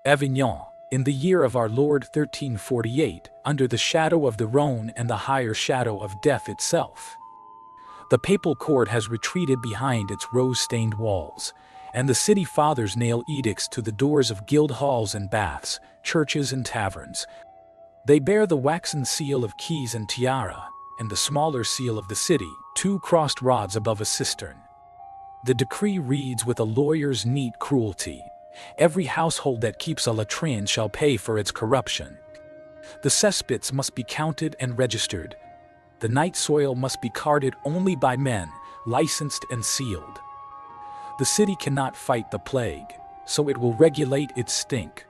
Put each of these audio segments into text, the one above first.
Avignon, in the year of our Lord 1348, under the shadow of the Rhone and the higher shadow of death itself. The papal court has retreated behind its rose-stained walls, and the city fathers nail edicts to the doors of guild halls and baths, churches and taverns. They bear the waxen seal of keys and tiara, and the smaller seal of the city, two crossed rods above a cistern. The decree reads with a lawyer's neat cruelty: every household that keeps a latrine shall pay for its corruption. The cesspits must be counted and registered. The night soil must be carted only by men, licensed and sealed. The city cannot fight the plague, so it will regulate its stink.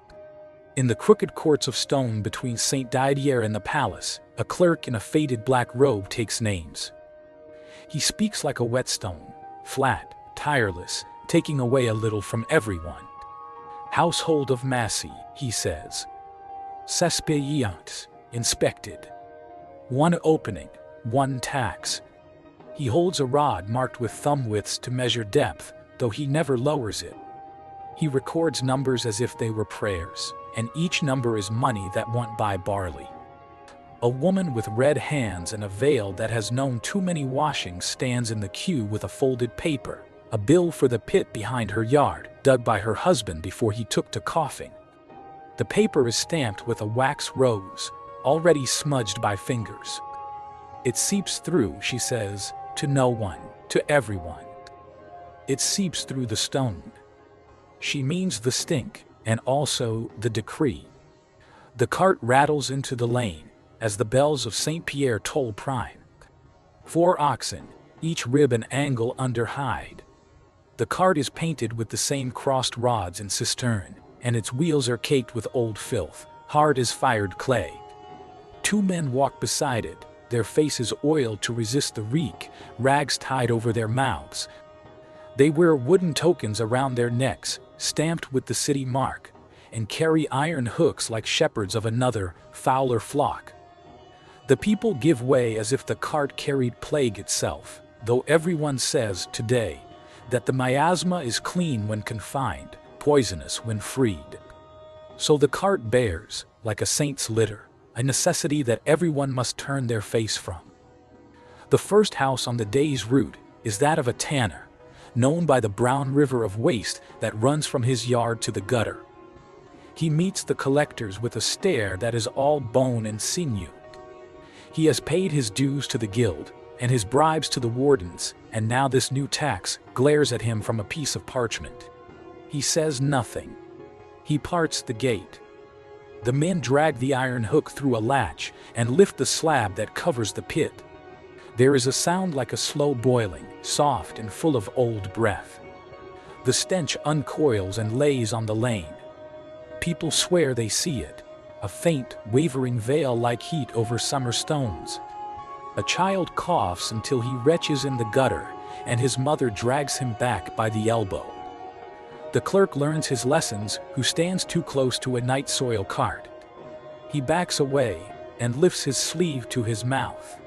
In the crooked courts of stone between St. Didier and the palace, a clerk in a faded black robe takes names. He speaks like a whetstone, flat, tireless, taking away a little from everyone. Household of Massey, he says. Cespeiants, inspected. One opening, one tax. He holds a rod marked with thumb widths to measure depth, though he never lowers it. He records numbers as if they were prayers, and each number is money that won't buy barley. A woman with red hands and a veil that has known too many washings stands in the queue with a folded paper, a bill for the pit behind her yard, dug by her husband before he took to coughing. The paper is stamped with a wax rose, already smudged by fingers. It seeps through, she says, to no one, to everyone. It seeps through the stone. She means the stink, and also the decree. The cart rattles into the lane, as the bells of St. Pierre toll prime. 4 oxen, each rib and angle under hide. The cart is painted with the same crossed rods and cistern, and its wheels are caked with old filth, hard as fired clay. 2 men walk beside it, their faces oiled to resist the reek, rags tied over their mouths. They wear wooden tokens around their necks, stamped with the city mark, and carry iron hooks like shepherds of another, fouler flock. The people give way as if the cart carried plague itself, though everyone says today that the miasma is clean when confined, poisonous when freed. So the cart bears, like a saint's litter, a necessity that everyone must turn their face from. The first house on the day's route is that of a tanner, known by the brown river of waste that runs from his yard to the gutter. He meets the collectors with a stare that is all bone and sinew. He has paid his dues to the guild, and his bribes to the wardens, and now this new tax glares at him from a piece of parchment. He says nothing. He parts the gate. The men drag the iron hook through a latch and lift the slab that covers the pit. There is a sound like a slow boiling, soft and full of old breath. The stench uncoils and lays on the lane. People swear they see it, a faint, wavering veil like heat over summer stones. A child coughs until he retches in the gutter, and his mother drags him back by the elbow. The clerk learns his lessons, who stands too close to a night soil cart. He backs away and lifts his sleeve to his mouth.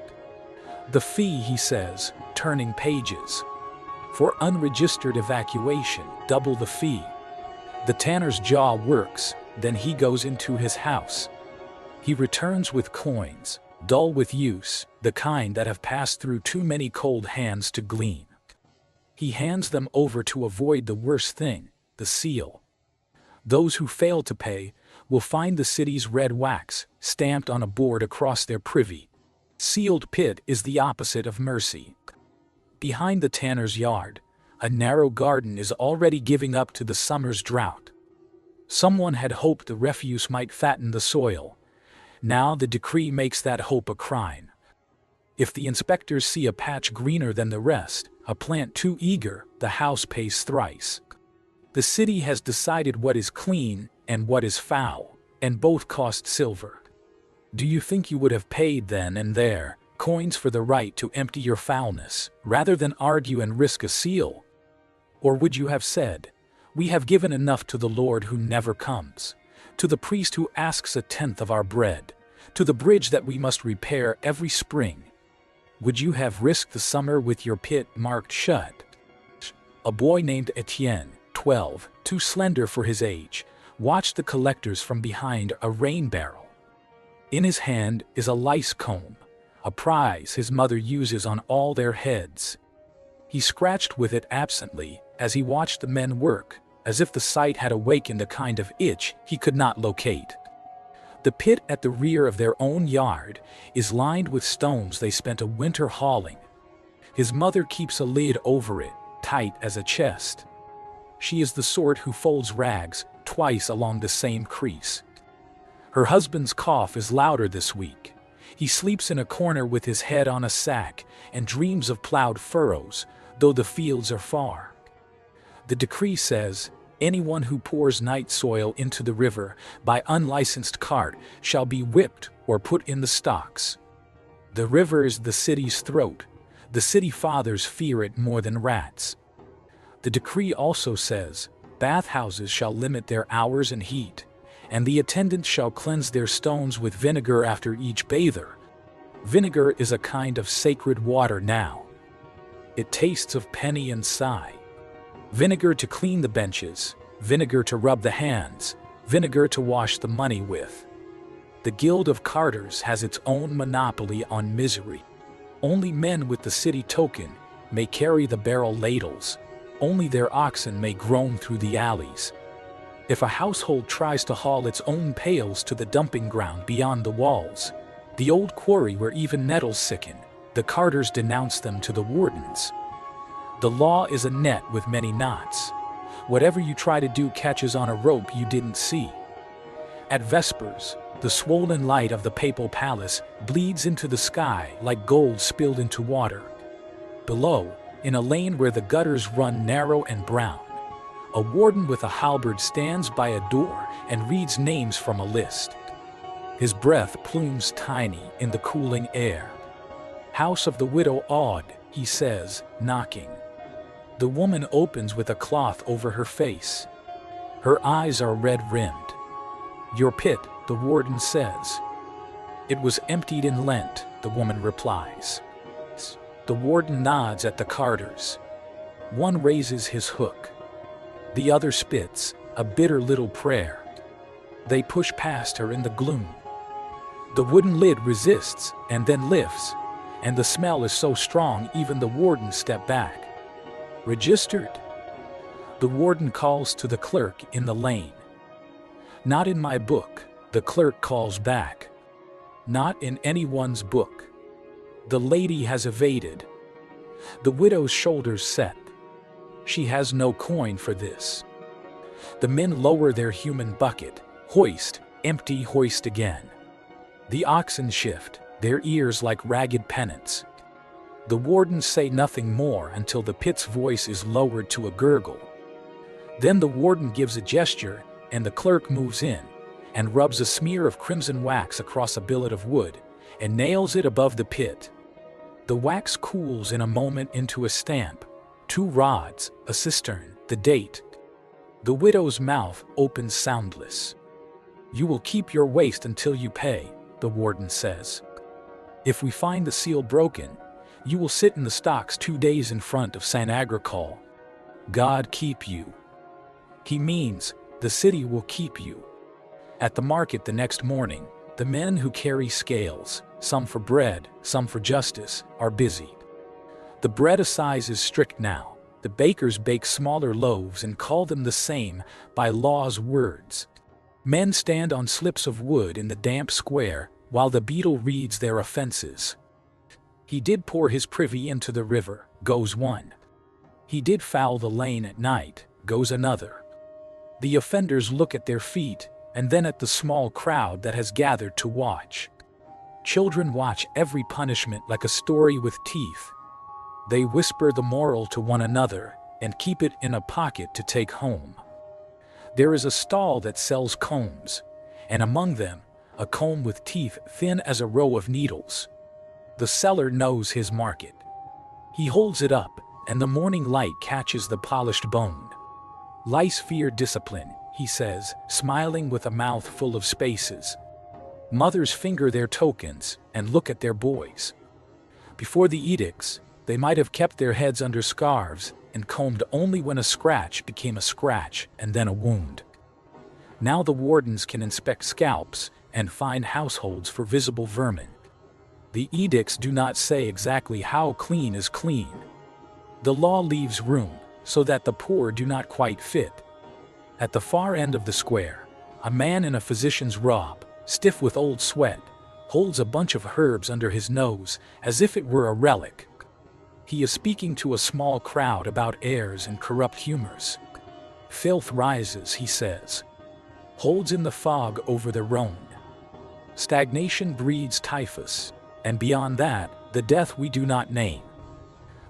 The fee, he says, turning pages. For unregistered evacuation, double the fee. The tanner's jaw works, then he goes into his house. He returns with coins, dull with use, the kind that have passed through too many cold hands to glean. He hands them over to avoid the worst thing, the seal. Those who fail to pay will find the city's red wax stamped on a board across their privy. Sealed pit is the opposite of mercy. Behind the tanner's yard, a narrow garden is already giving up to the summer's drought. Someone had hoped the refuse might fatten the soil. Now the decree makes that hope a crime. If the inspectors see a patch greener than the rest, a plant too eager, the house pays thrice. The city has decided what is clean and what is foul, and both cost silver. Do you think you would have paid then and there coins for the right to empty your foulness, rather than argue and risk a seal? Or would you have said, "We have given enough to the Lord who never comes, to the priest who asks 1/10 of our bread, to the bridge that we must repair every spring"? Would you have risked the summer with your pit marked shut? A boy named Etienne, 12, too slender for his age, watched the collectors from behind a rain barrel. In his hand is a lice comb, a prize his mother uses on all their heads. He scratched with it absently as he watched the men work, as if the sight had awakened a kind of itch he could not locate. The pit at the rear of their own yard is lined with stones they spent a winter hauling. His mother keeps a lid over it, tight as a chest. She is the sort who folds rags twice along the same crease. Her husband's cough is louder this week. He sleeps in a corner with his head on a sack and dreams of plowed furrows, though the fields are far. The decree says, anyone who pours night soil into the river by unlicensed cart shall be whipped or put in the stocks. The river is the city's throat. The city fathers fear it more than rats. The decree also says, bathhouses shall limit their hours and heat, and the attendants shall cleanse their stones with vinegar after each bather. Vinegar is a kind of sacred water now. It tastes of penny and sigh. Vinegar to clean the benches, vinegar to rub the hands, vinegar to wash the money with. The Guild of Carters has its own monopoly on misery. Only men with the city token may carry the barrel ladles. Only their oxen may groan through the alleys. If a household tries to haul its own pails to the dumping ground beyond the walls, the old quarry where even nettles sicken, the carters denounce them to the wardens. The law is a net with many knots. Whatever you try to do catches on a rope you didn't see. At Vespers, the swollen light of the papal palace bleeds into the sky like gold spilled into water. Below, in a lane where the gutters run narrow and brown, a warden with a halberd stands by a door and reads names from a list. His breath plumes tiny in the cooling air. House of the widow Aud, he says, knocking. The woman opens with a cloth over her face. Her eyes are red-rimmed. Your pit, the warden says. It was emptied in Lent, the woman replies. The warden nods at the carters. One raises his hook. The other spits, a bitter little prayer. They push past her in the gloom. The wooden lid resists and then lifts, and the smell is so strong even the warden steps back. Registered? The warden calls to the clerk in the lane. Not in my book, the clerk calls back. Not in anyone's book. The lady has evaded. The widow's shoulders set. She has no coin for this. The men lower their human bucket, hoist, empty, hoist again. The oxen shift, their ears like ragged pennants. The wardens say nothing more until the pit's voice is lowered to a gurgle. Then the warden gives a gesture, and the clerk moves in, and rubs a smear of crimson wax across a billet of wood, and nails it above the pit. The wax cools in a moment into a stamp, 2 rods, a cistern, the date. The widow's mouth opens soundless. You will keep your waste until you pay, the warden says. If we find the seal broken, you will sit in the stocks 2 days in front of St. Agricole. God keep you. He means the city will keep you. At the market the next morning, the men who carry scales, some for bread, some for justice, are busy. The bread assize is strict now. The bakers bake smaller loaves and call them the same by law's words. Men stand on slips of wood in the damp square while the beadle reads their offenses. He did pour his privy into the river, goes one. He did foul the lane at night, goes another. The offenders look at their feet, and then at the small crowd that has gathered to watch. Children watch every punishment like a story with teeth. They whisper the moral to one another and keep it in a pocket to take home. There is a stall that sells combs, and among them, a comb with teeth thin as a row of needles. The seller knows his market. He holds it up, and the morning light catches the polished bone. Lice fear discipline, he says, smiling with a mouth full of spaces. Mothers finger their tokens and look at their boys. Before the edicts, they might have kept their heads under scarves and combed only when a scratch became a scratch and then a wound. Now the wardens can inspect scalps and find households for visible vermin. The edicts do not say exactly how clean is clean. The law leaves room so that the poor do not quite fit. At the far end of the square, a man in a physician's robe, stiff with old sweat, holds a bunch of herbs under his nose as if it were a relic. He is speaking to a small crowd about airs and corrupt humors. Filth rises, he says, holds in the fog over the Rhone. Stagnation breeds typhus, and beyond that, the death we do not name.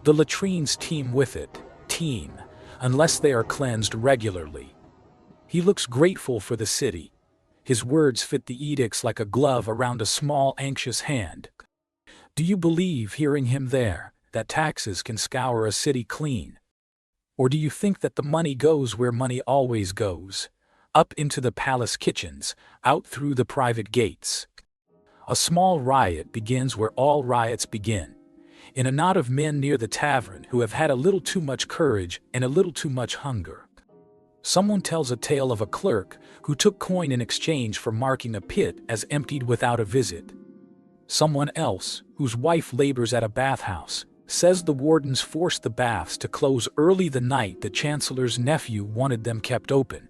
The latrines teem with it, unless they are cleansed regularly. He looks grateful for the city. His words fit the edicts like a glove around a small, anxious hand. Do you believe, hearing him there, that taxes can scour a city clean? Or do you think that the money goes where money always goes, up into the palace kitchens, out through the private gates? A small riot begins where all riots begin, in a knot of men near the tavern who have had a little too much courage and a little too much hunger. Someone tells a tale of a clerk who took coin in exchange for marking a pit as emptied without a visit. Someone else, whose wife labors at a bathhouse, says the wardens forced the baths to close early the night the chancellor's nephew wanted them kept open.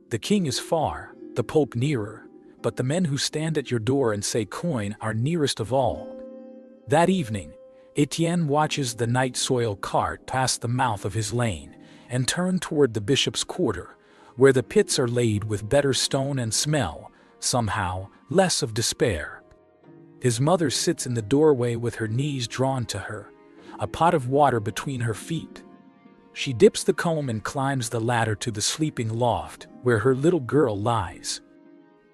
The king is far, the pope nearer, but the men who stand at your door and say coin are nearest of all. That evening, Etienne watches the night soil cart pass the mouth of his lane and turn toward the bishop's quarter, where the pits are laid with better stone and smell, somehow, less of despair. His mother sits in the doorway with her knees drawn to her, a pot of water between her feet. She dips the comb and climbs the ladder to the sleeping loft, where her little girl lies.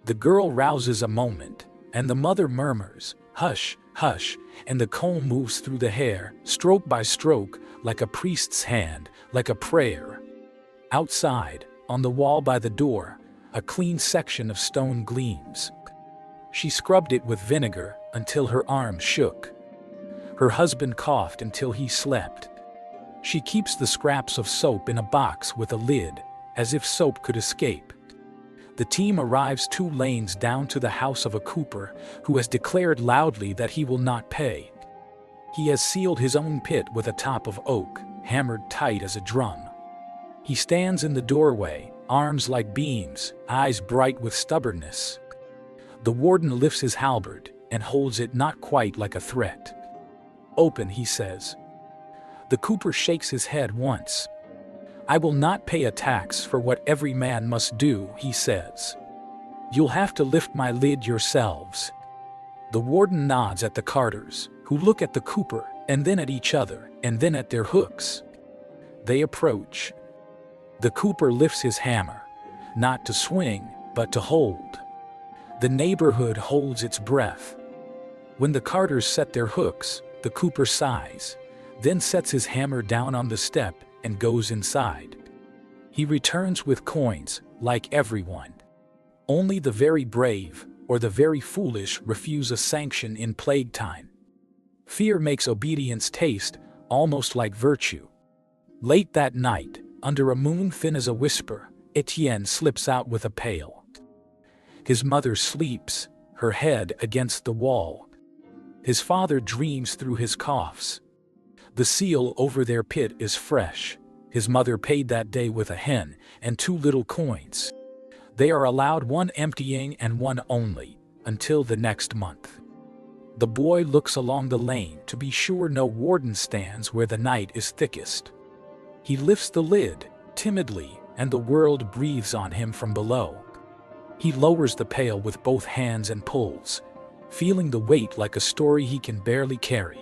The girl rouses a moment, and the mother murmurs, "Hush, hush," and the comb moves through the hair, stroke by stroke, like a priest's hand, like a prayer. Outside, on the wall by the door, a clean section of stone gleams. She scrubbed it with vinegar until her arms shook. Her husband coughed until he slept. She keeps the scraps of soap in a box with a lid, as if soap could escape. The team arrives 2 lanes down to the house of a cooper who has declared loudly that he will not pay. He has sealed his own pit with a top of oak, hammered tight as a drum. He stands in the doorway, arms like beams, eyes bright with stubbornness. The warden lifts his halberd and holds it not quite like a threat. "Open," he says. The cooper shakes his head once. "I will not pay a tax for what every man must do," he says. "You'll have to lift my lid yourselves." The warden nods at the carters, who look at the cooper, and then at each other, and then at their hooks. They approach. The cooper lifts his hammer, not to swing, but to hold. The neighborhood holds its breath. When the carters set their hooks, the cooper sighs, then sets his hammer down on the step and goes inside. He returns with coins, like everyone. Only the very brave, or the very foolish, refuse a sanction in plague time. Fear makes obedience taste almost like virtue. Late that night, under a moon thin as a whisper, Etienne slips out with a pail. His mother sleeps, her head against the wall. His father dreams through his coughs. The seal over their pit is fresh. His mother paid that day with a hen and 2 little coins. They are allowed 1 emptying and 1 only, until the next month. The boy looks along the lane to be sure no warden stands where the night is thickest. He lifts the lid, timidly, and the world breathes on him from below. He lowers the pail with both hands and pulls, feeling the weight like a story he can barely carry.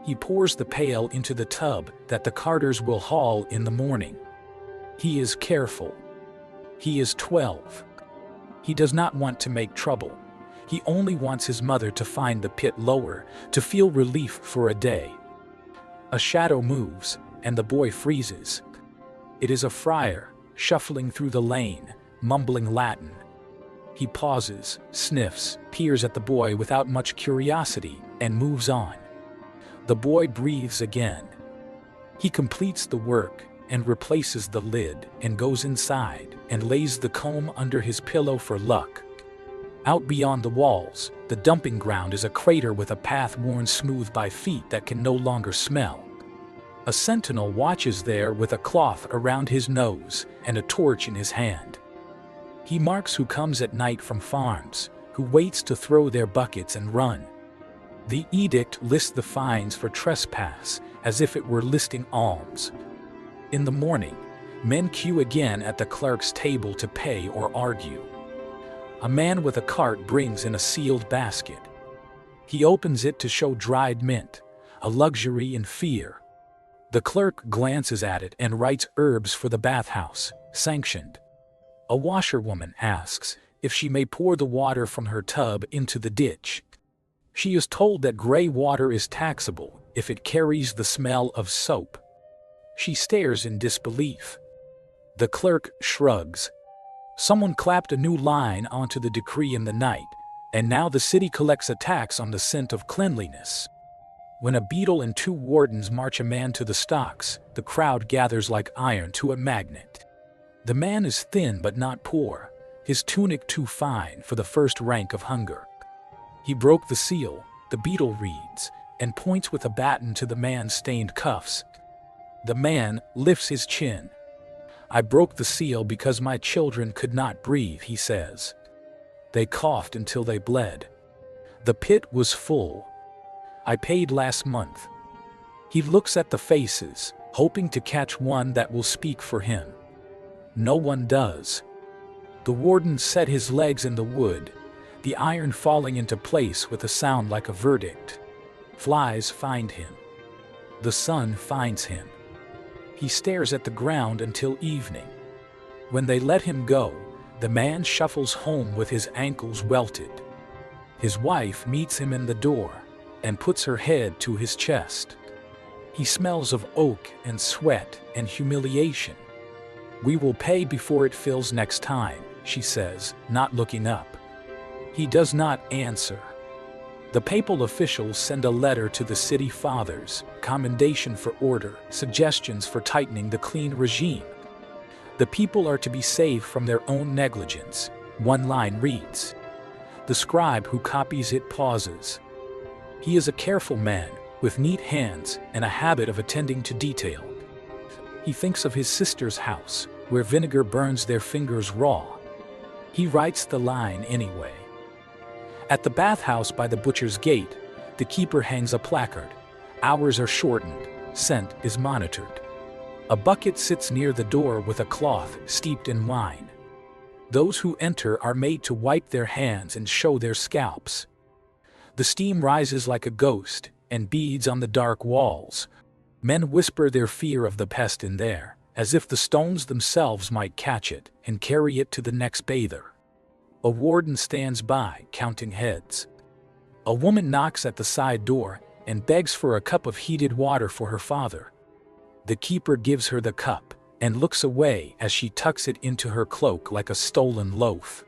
He pours the pail into the tub that the carters will haul in the morning. He is careful. He is 12. He does not want to make trouble. He only wants his mother to find the pit lower, to feel relief for a day. A shadow moves, and the boy freezes. It is a friar, shuffling through the lane, mumbling Latin. He pauses, sniffs, peers at the boy without much curiosity, and moves on. The boy breathes again. He completes the work, and replaces the lid and goes inside and lays the comb under his pillow for luck. Out beyond the walls, the dumping ground is a crater with a path worn smooth by feet that can no longer smell. A sentinel watches there with a cloth around his nose and a torch in his hand. He marks who comes at night from farms, who waits to throw their buckets and run. The edict lists the fines for trespass as if it were listing alms. In the morning, men queue again at the clerk's table to pay or argue. A man with a cart brings in a sealed basket. He opens it to show dried mint, a luxury in fear. The clerk glances at it and writes herbs for the bathhouse, sanctioned. A washerwoman asks if she may pour the water from her tub into the ditch. She is told that gray water is taxable if it carries the smell of soap. She stares in disbelief. The clerk shrugs. Someone clapped a new line onto the decree in the night, and now the city collects a tax on the scent of cleanliness. When a beadle and 2 wardens march a man to the stocks, the crowd gathers like iron to a magnet. The man is thin but not poor, his tunic too fine for the first rank of hunger. He broke the seal, the beadle reads, and points with a baton to the man's stained cuffs. The man lifts his chin. I broke the seal because my children could not breathe, he says. They coughed until they bled. The pit was full. I paid last month. He looks at the faces, hoping to catch one that will speak for him. No one does. The warden set his legs in the wood, the iron falling into place with a sound like a verdict. Flies find him. The sun finds him. He stares at the ground until evening. When they let him go, the man shuffles home with his ankles welted. His wife meets him in the door and puts her head to his chest. He smells of oak and sweat and humiliation. We will pay before it fills next time, she says, not looking up. He does not answer. The papal officials send a letter to the city fathers, commendation for order, suggestions for tightening the clean regime. The people are to be saved from their own negligence. One line reads. The scribe who copies it pauses. He is a careful man, with neat hands and a habit of attending to detail. He thinks of his sister's house, where vinegar burns their fingers raw. He writes the line anyway. At the bathhouse by the butcher's gate, the keeper hangs a placard. Hours are shortened, scent is monitored. A bucket sits near the door with a cloth steeped in wine. Those who enter are made to wipe their hands and show their scalps. The steam rises like a ghost and beads on the dark walls. Men whisper their fear of the pest in there, as if the stones themselves might catch it and carry it to the next bather. A warden stands by, counting heads. A woman knocks at the side door and begs for a cup of heated water for her father. The keeper gives her the cup and looks away as she tucks it into her cloak like a stolen loaf.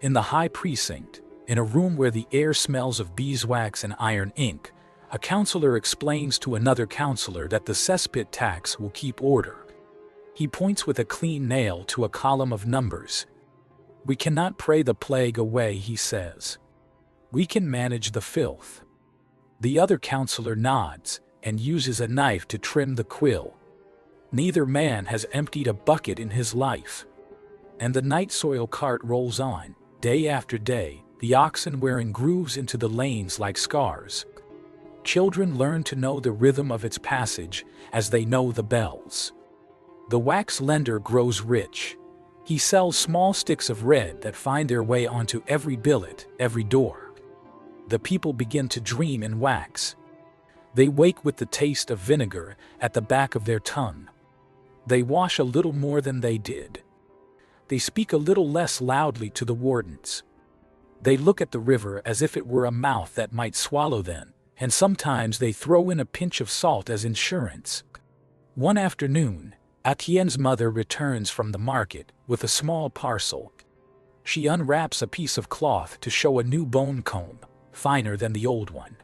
In the high precinct, in a room where the air smells of beeswax and iron ink, a counselor explains to another counselor that the cesspit tax will keep order. He points with a clean nail to a column of numbers. We cannot pray the plague away, he says. We can manage the filth. The other counselor nods and uses a knife to trim the quill. Neither man has emptied a bucket in his life. And the night soil cart rolls on, day after day, the oxen wearing grooves into the lanes like scars. Children learn to know the rhythm of its passage as they know the bells. The wax lender grows rich. He sells small sticks of red that find their way onto every billet, every door. The people begin to dream in wax. They wake with the taste of vinegar at the back of their tongue. They wash a little more than they did. They speak a little less loudly to the wardens. They look at the river as if it were a mouth that might swallow them, and sometimes they throw in a pinch of salt as insurance. One afternoon, Etienne's mother returns from the market with a small parcel. She unwraps a piece of cloth to show a new bone comb, finer than the old one.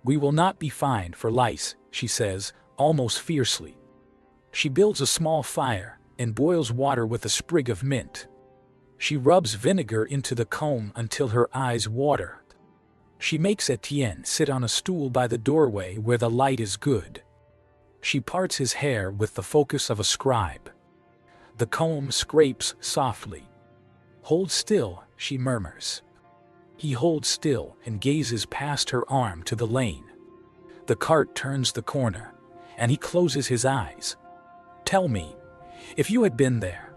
We will not be fined for lice, she says, almost fiercely. She builds a small fire and boils water with a sprig of mint. She rubs vinegar into the comb until her eyes water. She makes Etienne sit on a stool by the doorway where the light is good. She parts his hair with the focus of a scribe. The comb scrapes softly. "Hold still," she murmurs. He holds still and gazes past her arm to the lane. The cart turns the corner, and he closes his eyes. "Tell me, if you had been there,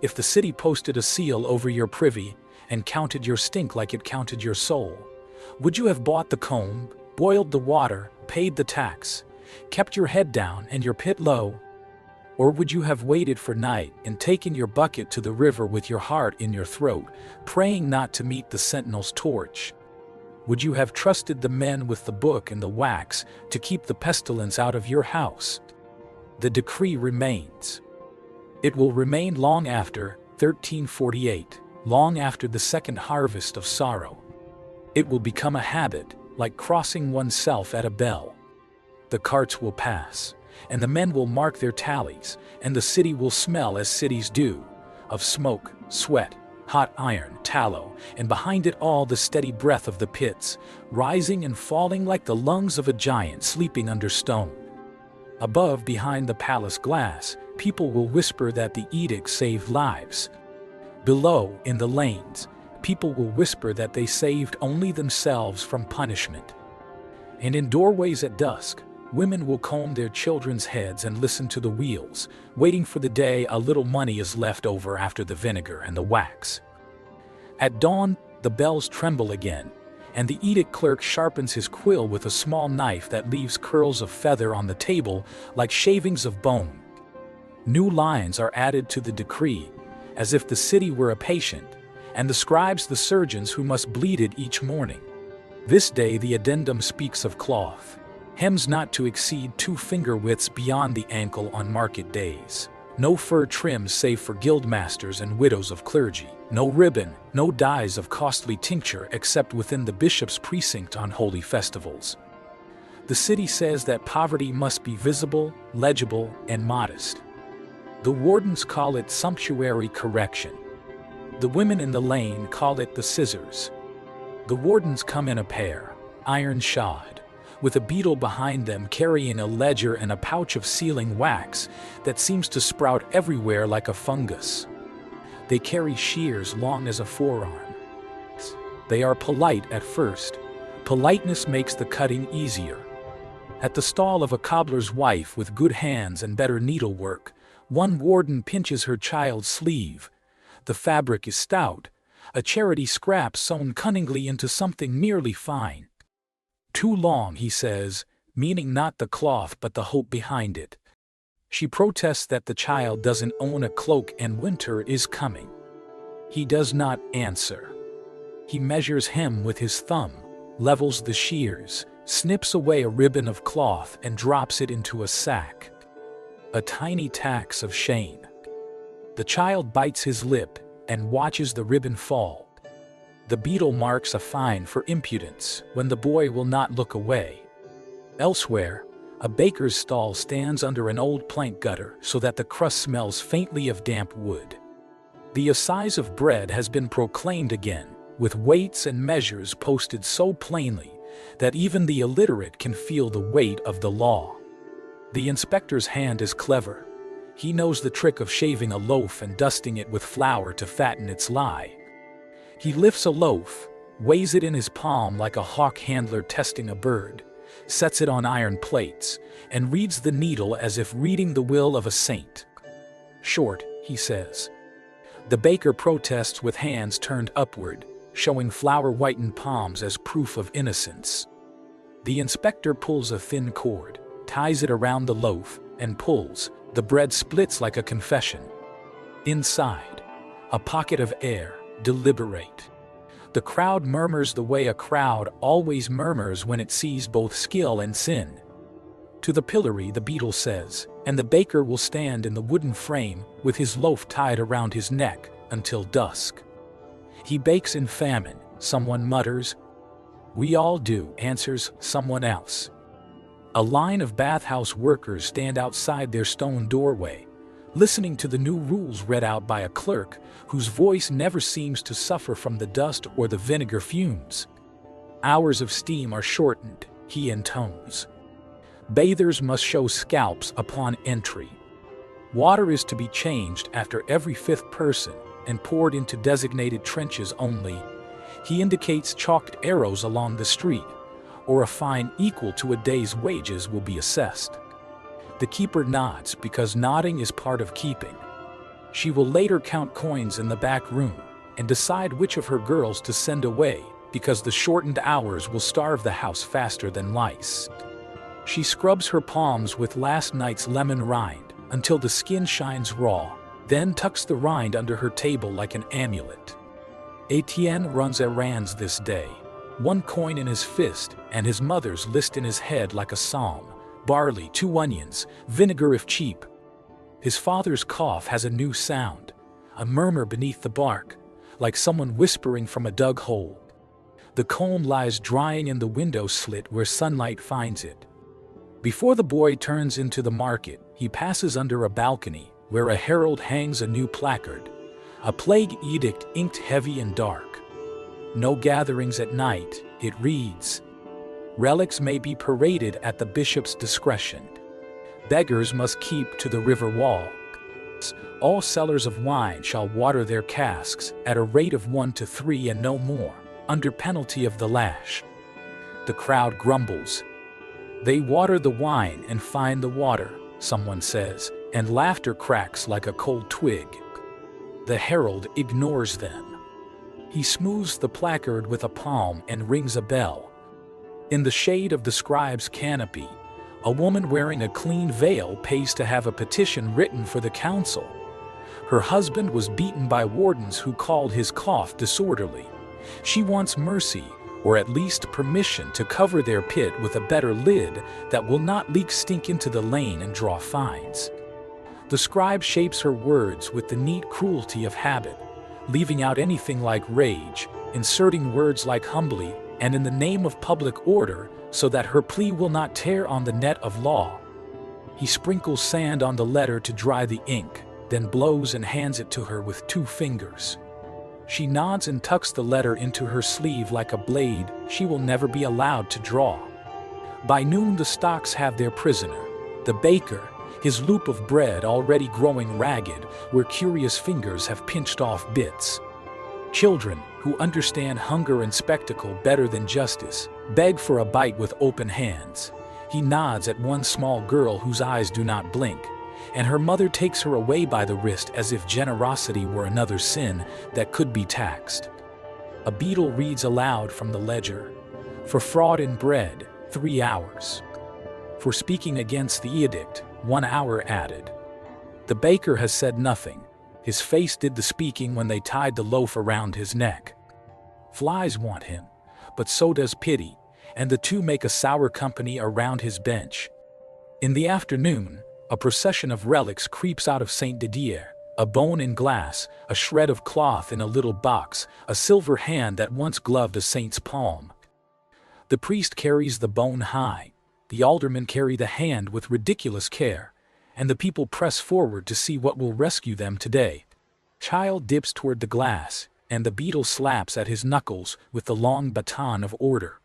if the city posted a seal over your privy and counted your stink like it counted your soul, would you have bought the comb, boiled the water, paid the tax, kept your head down and your pit low? Or would you have waited for night and taken your bucket to the river with your heart in your throat, praying not to meet the sentinel's torch? Would you have trusted the men with the book and the wax to keep the pestilence out of your house? The decree remains. It will remain long after 1348, long after the second harvest of sorrow. It will become a habit, like crossing oneself at a bell. The carts will pass, and the men will mark their tallies, and the city will smell as cities do, of smoke, sweat, hot iron, tallow, and behind it all the steady breath of the pits, rising and falling like the lungs of a giant sleeping under stone. Above, behind the palace glass, people will whisper that the edict saved lives. Below, in the lanes, people will whisper that they saved only themselves from punishment. And in doorways at dusk, women will comb their children's heads and listen to the wheels, waiting for the day a little money is left over after the vinegar and the wax. At dawn, the bells tremble again, and the edict clerk sharpens his quill with a small knife that leaves curls of feather on the table like shavings of bone. New lines are added to the decree, as if the city were a patient, and the scribes the surgeons who must bleed it each morning. This day the addendum speaks of cloth. Hems not to exceed 2 finger widths beyond the ankle on market days. No fur trims save for guildmasters and widows of clergy. No ribbon, no dyes of costly tincture except within the bishop's precinct on holy festivals. The city says that poverty must be visible, legible, and modest. The wardens call it sumptuary correction. The women in the lane call it the scissors. The wardens come in a pair, iron-shod, with a beetle behind them carrying a ledger and a pouch of sealing wax that seems to sprout everywhere like a fungus. They carry shears long as a forearm. They are polite at first. Politeness makes the cutting easier. At the stall of a cobbler's wife with good hands and better needlework, one warden pinches her child's sleeve. The fabric is stout, a charity scrap sewn cunningly into something merely fine. "Too long," he says, meaning not the cloth but the hope behind it. She protests that the child doesn't own a cloak and winter is coming. He does not answer. He measures hem with his thumb, levels the shears, snips away a ribbon of cloth and drops it into a sack. A tiny tax of shame. The child bites his lip and watches the ribbon fall. The beetle marks a fine for impudence when the boy will not look away. Elsewhere, a baker's stall stands under an old plank gutter so that the crust smells faintly of damp wood. The assize of bread has been proclaimed again, with weights and measures posted so plainly that even the illiterate can feel the weight of the law. The inspector's hand is clever. He knows the trick of shaving a loaf and dusting it with flour to fatten its lie. He lifts a loaf, weighs it in his palm like a hawk handler testing a bird, sets it on iron plates, and reads the needle as if reading the will of a saint. "Short," he says. The baker protests with hands turned upward, showing flour-whitened palms as proof of innocence. The inspector pulls a thin cord, ties it around the loaf, and pulls. The bread splits like a confession. Inside, a pocket of air, deliberate. The crowd murmurs the way a crowd always murmurs when it sees both skill and sin. To the pillory the beetle says, and the baker will stand in the wooden frame with his loaf tied around his neck until dusk. He bakes in famine, someone mutters. "We all do," answers someone else. A line of bathhouse workers stand outside their stone doorway, listening to the new rules read out by a clerk whose voice never seems to suffer from the dust or the vinegar fumes. Hours of steam are shortened, he intones. Bathers must show scalps upon entry. Water is to be changed after every fifth person and poured into designated trenches only. He indicates chalked arrows along the street, or a fine equal to a day's wages will be assessed. The keeper nods because nodding is part of keeping. She will later count coins in the back room and decide which of her girls to send away because the shortened hours will starve the house faster than lice. She scrubs her palms with last night's lemon rind until the skin shines raw, then tucks the rind under her table like an amulet. Etienne runs errands this day, 1 coin in his fist and his mother's list in his head like a psalm. Barley, 2 onions, vinegar if cheap. His father's cough has a new sound, a murmur beneath the bark, like someone whispering from a dug hole. The comb lies drying in the window slit where sunlight finds it. Before the boy turns into the market, he passes under a balcony where a herald hangs a new placard, a plague edict inked heavy and dark. No gatherings at night, it reads. Relics may be paraded at the bishop's discretion. Beggars must keep to the river wall. All sellers of wine shall water their casks at a rate of 1 to 3 and no more, under penalty of the lash. The crowd grumbles. They water the wine and find the water, someone says, and laughter cracks like a cold twig. The herald ignores them. He smooths the placard with a palm and rings a bell. In the shade of the scribe's canopy, a woman wearing a clean veil pays to have a petition written for the council. Her husband was beaten by wardens who called his cough disorderly. She wants mercy, or at least permission to cover their pit with a better lid that will not leak stink into the lane and draw fines. The scribe shapes her words with the neat cruelty of habit, leaving out anything like rage, inserting words like humbly and in the name of public order so that her plea will not tear on the net of law. He sprinkles sand on the letter to dry the ink, then blows and hands it to her with 2 fingers. She nods and tucks the letter into her sleeve like a blade she will never be allowed to draw. By noon the stocks have their prisoner, the baker, his loop of bread already growing ragged where curious fingers have pinched off bits. Children, who understand hunger and spectacle better than justice, beg for a bite with open hands. He nods at one small girl whose eyes do not blink, and her mother takes her away by the wrist as if generosity were another sin that could be taxed. A beadle reads aloud from the ledger. For fraud in bread, 3 hours. For speaking against the edict, 1 hour added. The baker has said nothing. His face did the speaking when they tied the loaf around his neck. Flies want him, but so does pity, and the 2 make a sour company around his bench. In the afternoon, a procession of relics creeps out of Saint Didier, a bone in glass, a shred of cloth in a little box, a silver hand that once gloved a saint's palm. The priest carries the bone high, the aldermen carry the hand with ridiculous care, and the people press forward to see what will rescue them today. Child dips toward the glass, and the beadle slaps at his knuckles with the long baton of order.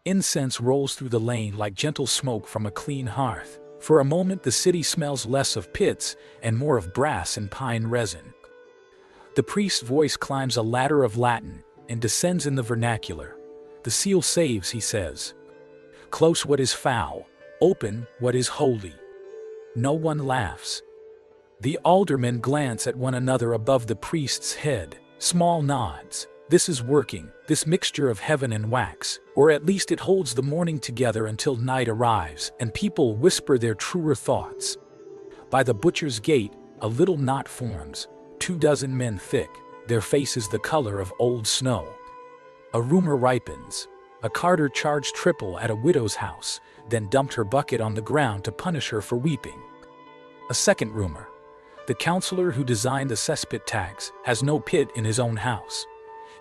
Incense rolls through the lane like gentle smoke from a clean hearth. For a moment the city smells less of pits and more of brass and pine resin. The priest's voice climbs a ladder of Latin and descends in the vernacular. The seal saves, he says. Close what is foul, open what is holy. No one laughs. The aldermen glance at one another above the priest's head, small nods. This is working, this mixture of heaven and wax, or at least it holds the morning together until night arrives and people whisper their truer thoughts. By the butcher's gate, a little knot forms, 24 men thick, their faces the color of old snow. A rumor ripens. A carter charged triple at a widow's house, then dumped her bucket on the ground to punish her for weeping. A second rumor. The counselor who designed the cesspit tax has no pit in his own house.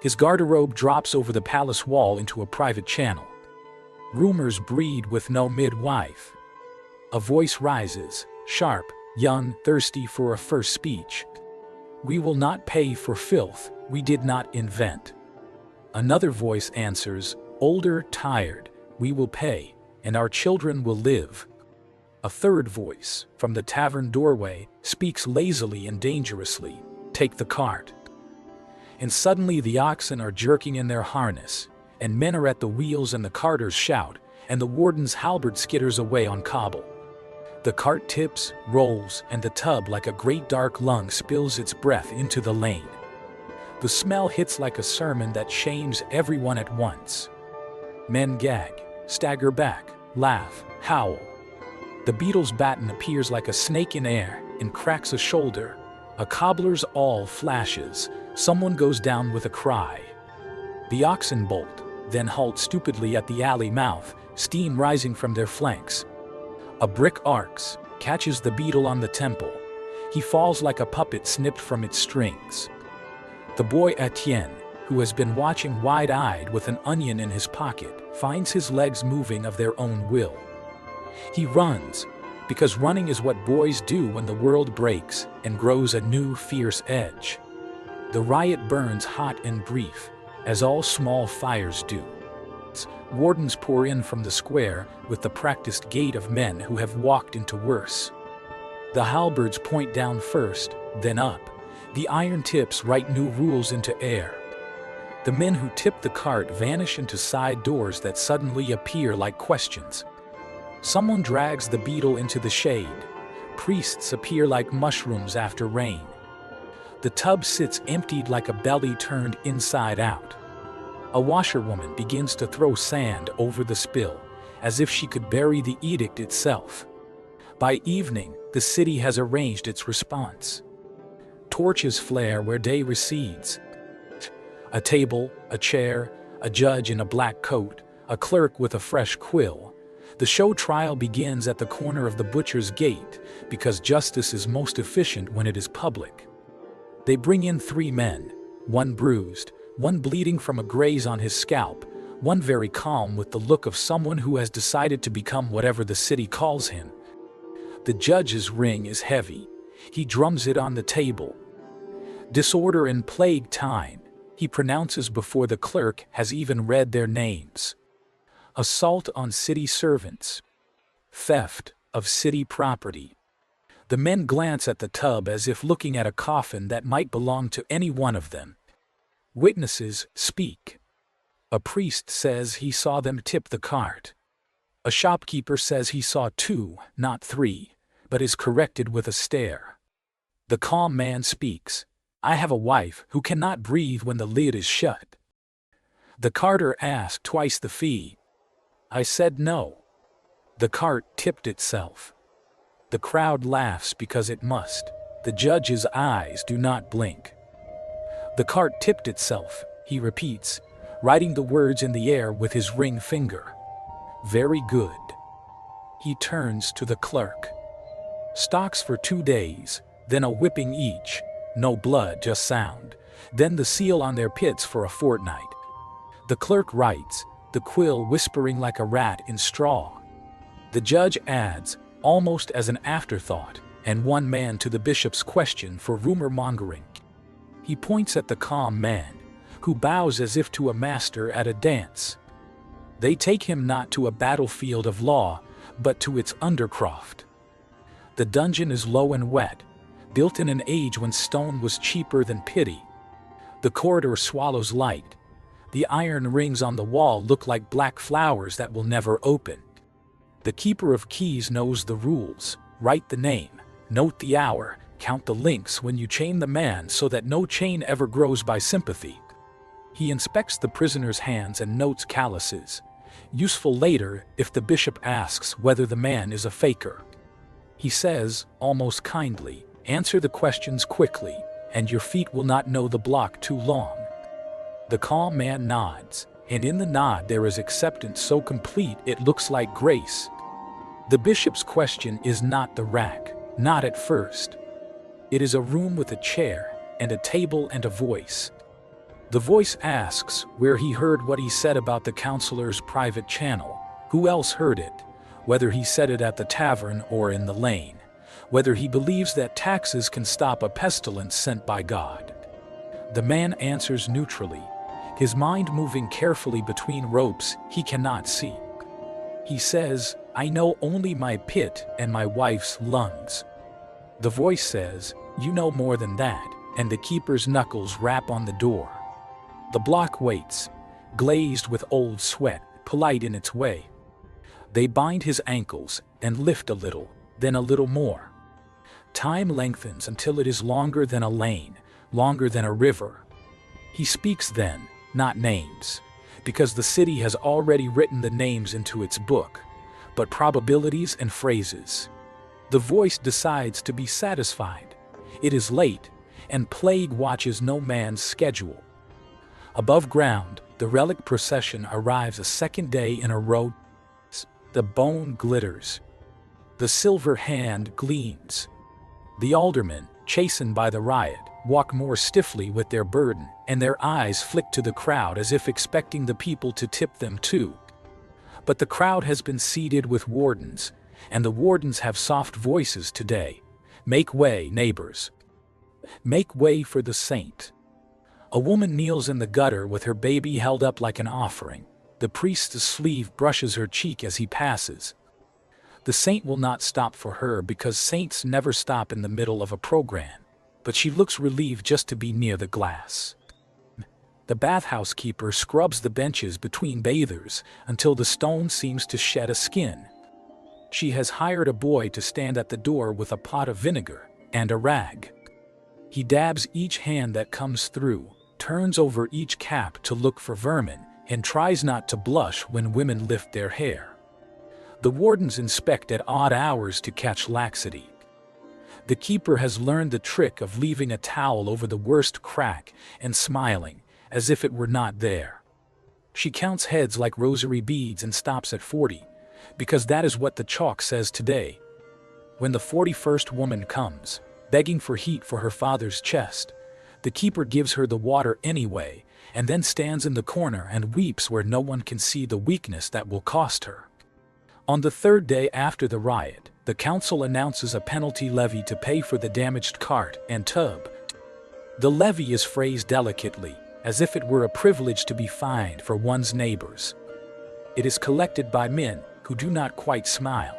His garderobe drops over the palace wall into a private channel. Rumors breed with no midwife. A voice rises, sharp, young, thirsty for a first speech. We will not pay for filth we did not invent. Another voice answers, older, tired, we will pay, and our children will live. A third voice, from the tavern doorway, speaks lazily and dangerously, take the cart. And suddenly the oxen are jerking in their harness, and men are at the wheels and the carters shout, and the warden's halberd skitters away on cobble. The cart tips, rolls, and the tub like a great dark lung spills its breath into the lane. The smell hits like a sermon that shames everyone at once. Men gag, stagger back, laugh, howl. The beetle's baton appears like a snake in air and cracks a shoulder. A cobbler's awl flashes. Someone goes down with a cry. The oxen bolt, then halt stupidly at the alley mouth, steam rising from their flanks. A brick arcs, catches the beetle on the temple. He falls like a puppet snipped from its strings. The boy Etienne, who has been watching wide-eyed with an onion in his pocket, finds his legs moving of their own will. He runs, because running is what boys do when the world breaks and grows a new fierce edge. The riot burns hot and brief, as all small fires do. Wardens pour in from the square with the practiced gait of men who have walked into worse. The halberds point down first, then up. The iron tips write new rules into air. The men who tip the cart vanish into side doors that suddenly appear like questions. Someone drags the beetle into the shade. Priests appear like mushrooms after rain. The tub sits emptied like a belly turned inside out. A washerwoman begins to throw sand over the spill, as if she could bury the edict itself. By evening, the city has arranged its response. Torches flare where day recedes. A table, a chair, a judge in a black coat, a clerk with a fresh quill. The show trial begins at the corner of the butcher's gate, because justice is most efficient when it is public. They bring in 3 men, one bruised, one bleeding from a graze on his scalp, one very calm with the look of someone who has decided to become whatever the city calls him. The judge's ring is heavy. He drums it on the table. Disorder and plague time, he pronounces before the clerk has even read their names. Assault on city servants. Theft of city property. The men glance at the tub as if looking at a coffin that might belong to any one of them. Witnesses speak. A priest says he saw them tip the cart. A shopkeeper says he saw 2, not 3, but is corrected with a stare. The calm man speaks. I have a wife who cannot breathe when the lid is shut. The carter asked twice the fee. I said no. The cart tipped itself. The crowd laughs because it must. The judge's eyes do not blink. The cart tipped itself, he repeats, writing the words in the air with his ring finger. Very good. He turns to the clerk. Stocks for 2 days, then a whipping each. No blood, just sound. Then the seal on their pits for a fortnight. The clerk writes, the quill whispering like a rat in straw. The judge adds, almost as an afterthought, and 1 man to the bishop's question for rumor-mongering. He points at the calm man, who bows as if to a master at a dance. They take him not to a battlefield of law, but to its undercroft. The dungeon is low and wet, built in an age when stone was cheaper than pity. The corridor swallows light. The iron rings on the wall look like black flowers that will never open. The keeper of keys knows the rules. Write the name, note the hour, count the links when you chain the man so that no chain ever grows by sympathy. He inspects the prisoner's hands and notes calluses. Useful later if the bishop asks whether the man is a faker. He says, almost kindly, answer the questions quickly, and your feet will not know the block too long. The calm man nods, and in the nod there is acceptance so complete it looks like grace. The bishop's question is not the rack, not at first. It is a room with a chair, and a table and a voice. The voice asks where he heard what he said about the counselor's private channel, Who else heard it? Whether he said it at the tavern or in the lane. Whether he believes that taxes can stop a pestilence sent by God. The man answers neutrally, his mind moving carefully between ropes he cannot see. He says, I know only my pit and my wife's lungs. The voice says, you know more than that, and the keeper's knuckles rap on the door. The block waits, glazed with old sweat, polite in its way. They bind his ankles and lift a little, then a little more. Time lengthens until it is longer than a lane, longer than a river. He speaks then, not names, because the city has already written the names into its book, but probabilities and phrases. The voice decides to be satisfied. It is late, and plague watches no man's schedule. Above ground, the relic procession arrives a second day in a row. The bone glitters. The silver hand gleams. The aldermen, chastened by the riot, walk more stiffly with their burden, and their eyes flick to the crowd as if expecting the people to tip them too. But the crowd has been seated with wardens, and the wardens have soft voices today. Make way, neighbors. Make way for the saint. A woman kneels in the gutter with her baby held up like an offering. The priest's sleeve brushes her cheek as he passes. The saint will not stop for her because saints never stop in the middle of a program, but she looks relieved just to be near the glass. The bathhouse keeper scrubs the benches between bathers until the stone seems to shed a skin. She has hired a boy to stand at the door with a pot of vinegar and a rag. He dabs each hand that comes through, turns over each cap to look for vermin, and tries not to blush when women lift their hair. The wardens inspect at odd hours to catch laxity. The keeper has learned the trick of leaving a towel over the worst crack and smiling, as if it were not there. She counts heads like rosary beads and stops at 40, because that is what the chalk says today. When the 41st woman comes, begging for heat for her father's chest, the keeper gives her the water anyway, and then stands in the corner and weeps where no one can see the weakness that will cost her. On the third day after the riot, the council announces a penalty levy to pay for the damaged cart and tub. The levy is phrased delicately, as if it were a privilege to be fined for one's neighbors. It is collected by men who do not quite smile.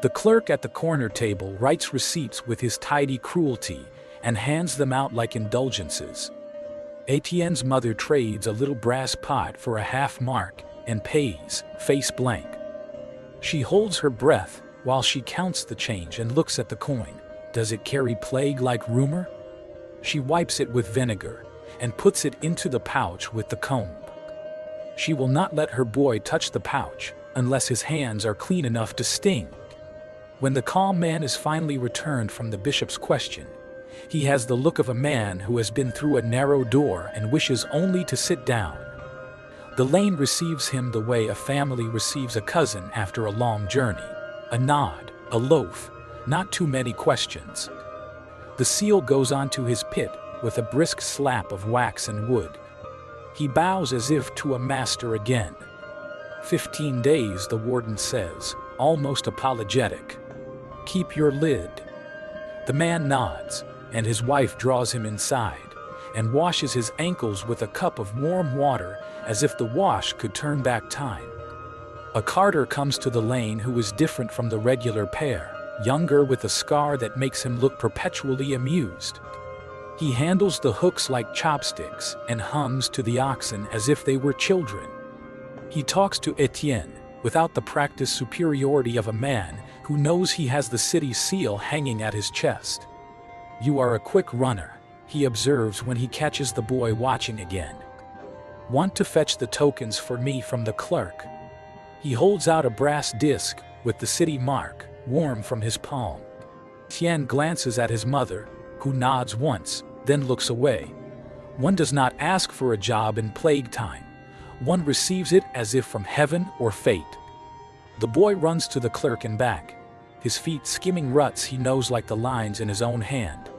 The clerk at the corner table writes receipts with his tidy cruelty and hands them out like indulgences. Etienne's mother trades a little brass pot for a half mark and pays, face blank. She holds her breath while she counts the change and looks at the coin. Does it carry plague like rumor? She wipes it with vinegar and puts it into the pouch with the comb. She will not let her boy touch the pouch unless his hands are clean enough to sting. When the calm man is finally returned from the bishop's question, he has the look of a man who has been through a narrow door and wishes only to sit down. The lane receives him the way a family receives a cousin after a long journey. A nod, a loaf, not too many questions. The seal goes on to his pit with a brisk slap of wax and wood. He bows as if to a master again. 15 days, the warden says, almost apologetic. Keep your lid. The man nods, and his wife draws him inside and washes his ankles with a cup of warm water as if the wash could turn back time. A carter comes to the lane who is different from the regular pair, younger with a scar that makes him look perpetually amused. He handles the hooks like chopsticks and hums to the oxen as if they were children. He talks to Etienne without the practiced superiority of a man who knows he has the city's seal hanging at his chest. You are a quick runner, he observes when he catches the boy watching again. Want to fetch the tokens for me from the clerk? He holds out a brass disc with the city mark, warm from his palm. Etienne glances at his mother, who nods once, then looks away. One does not ask for a job in plague time. One receives it as if from heaven or fate. The boy runs to the clerk and back, his feet skimming ruts he knows like the lines in his own hand.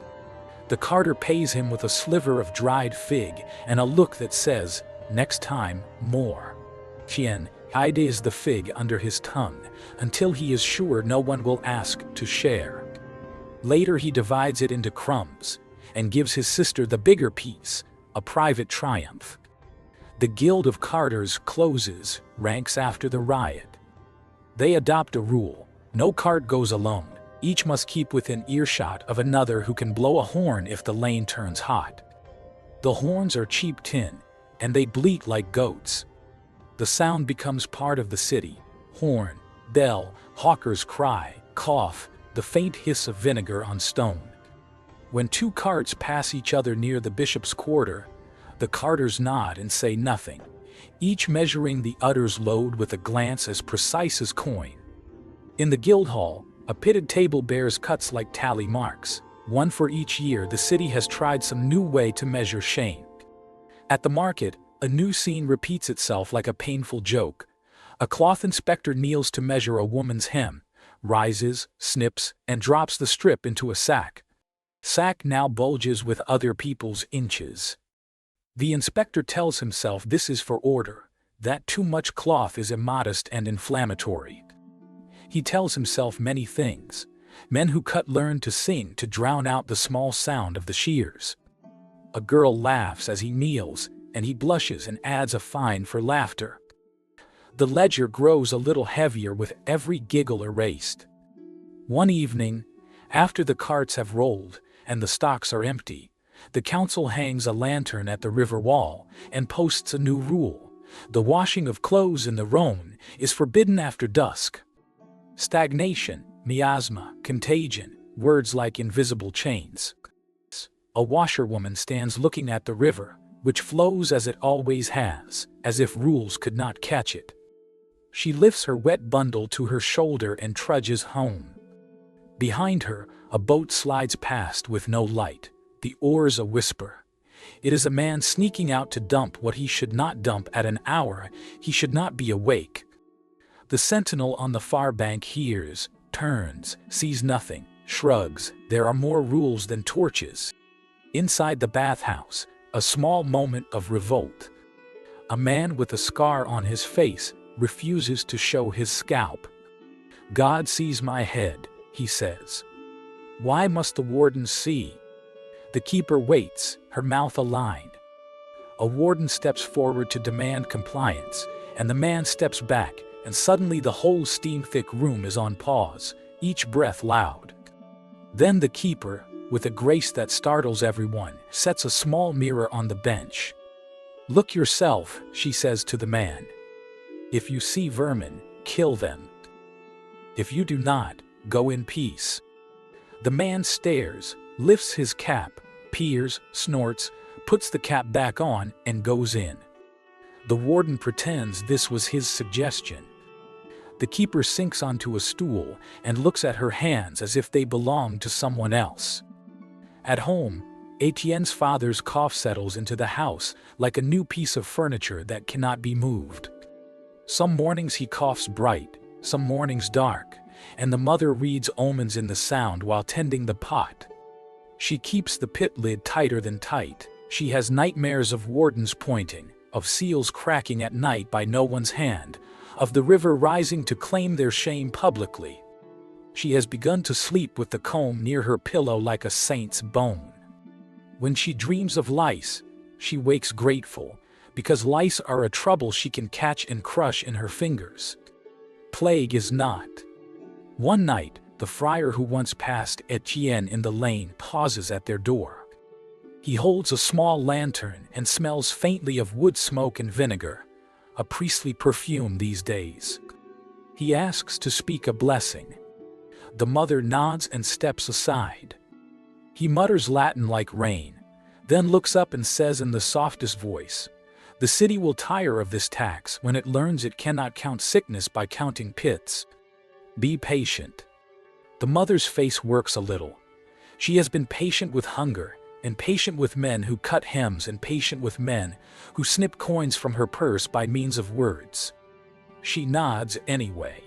The carter pays him with a sliver of dried fig and a look that says, next time, more. Etienne hides the fig under his tongue until he is sure no one will ask to share. Later he divides it into crumbs and gives his sister the bigger piece, a private triumph. The Guild of Carters closes ranks after the riot. They adopt a rule: no cart goes alone. Each must keep within earshot of another who can blow a horn if the lane turns hot. The horns are cheap tin, and they bleat like goats. The sound becomes part of the city: horn, bell, hawker's cry, cough, the faint hiss of vinegar on stone. When two carts pass each other near the bishop's quarter, the carters nod and say nothing, each measuring the other's load with a glance as precise as coin. In the guild hall, a pitted table bears cuts like tally marks, one for each year the city has tried some new way to measure shame. At the market, a new scene repeats itself like a painful joke. A cloth inspector kneels to measure a woman's hem, rises, snips, and drops the strip into a sack. Sack now bulges with other people's inches. The inspector tells himself this is for order, that too much cloth is immodest and inflammatory. He tells himself many things. Men who cut learn to sing to drown out the small sound of the shears. A girl laughs as he kneels, and he blushes and adds a fine for laughter. The ledger grows a little heavier with every giggle erased. One evening, after the carts have rolled and the stocks are empty, the council hangs a lantern at the river wall and posts a new rule: the washing of clothes in the Rhone is forbidden after dusk. Stagnation, miasma, contagion, words like invisible chains. A washerwoman stands looking at the river, which flows as it always has, as if rules could not catch it. She lifts her wet bundle to her shoulder and trudges home. Behind her, a boat slides past with no light, the oars a whisper. It is a man sneaking out to dump what he should not dump at an hour he should not be awake. The sentinel on the far bank hears, turns, sees nothing, shrugs. There are more rules than torches. Inside the bathhouse, a small moment of revolt. A man with a scar on his face refuses to show his scalp. God sees my head, he says. Why must the warden see? The keeper waits, her mouth aligned. A warden steps forward to demand compliance, and the man steps back, and suddenly the whole steam-thick room is on pause, each breath loud. Then the keeper, with a grace that startles everyone, sets a small mirror on the bench. Look yourself, she says to the man. If you see vermin, kill them. If you do not, go in peace. The man stares, lifts his cap, peers, snorts, puts the cap back on, and goes in. The warden pretends this was his suggestion. The keeper sinks onto a stool and looks at her hands as if they belong to someone else. At home, Etienne's father's cough settles into the house like a new piece of furniture that cannot be moved. Some mornings he coughs bright, some mornings dark, and the mother reads omens in the sound while tending the pot. She keeps the pit lid tighter than tight. She has nightmares of wardens pointing, of seals cracking at night by no one's hand, of the river rising to claim their shame publicly. She has begun to sleep with the comb near her pillow like a saint's bone. When she dreams of lice, she wakes grateful, because lice are a trouble she can catch and crush in her fingers. Plague is not. One night, the friar who once passed Etienne in the lane pauses at their door. He holds a small lantern and smells faintly of wood smoke and vinegar, a priestly perfume these days. He asks to speak a blessing. The mother nods and steps aside. He mutters Latin like rain, then looks up and says in the softest voice, "The city will tire of this tax when it learns it cannot count sickness by counting pits. Be patient." The mother's face works a little. She has been patient with hunger, and patient with men who cut hems, and patient with men who snip coins from her purse by means of words. She nods anyway.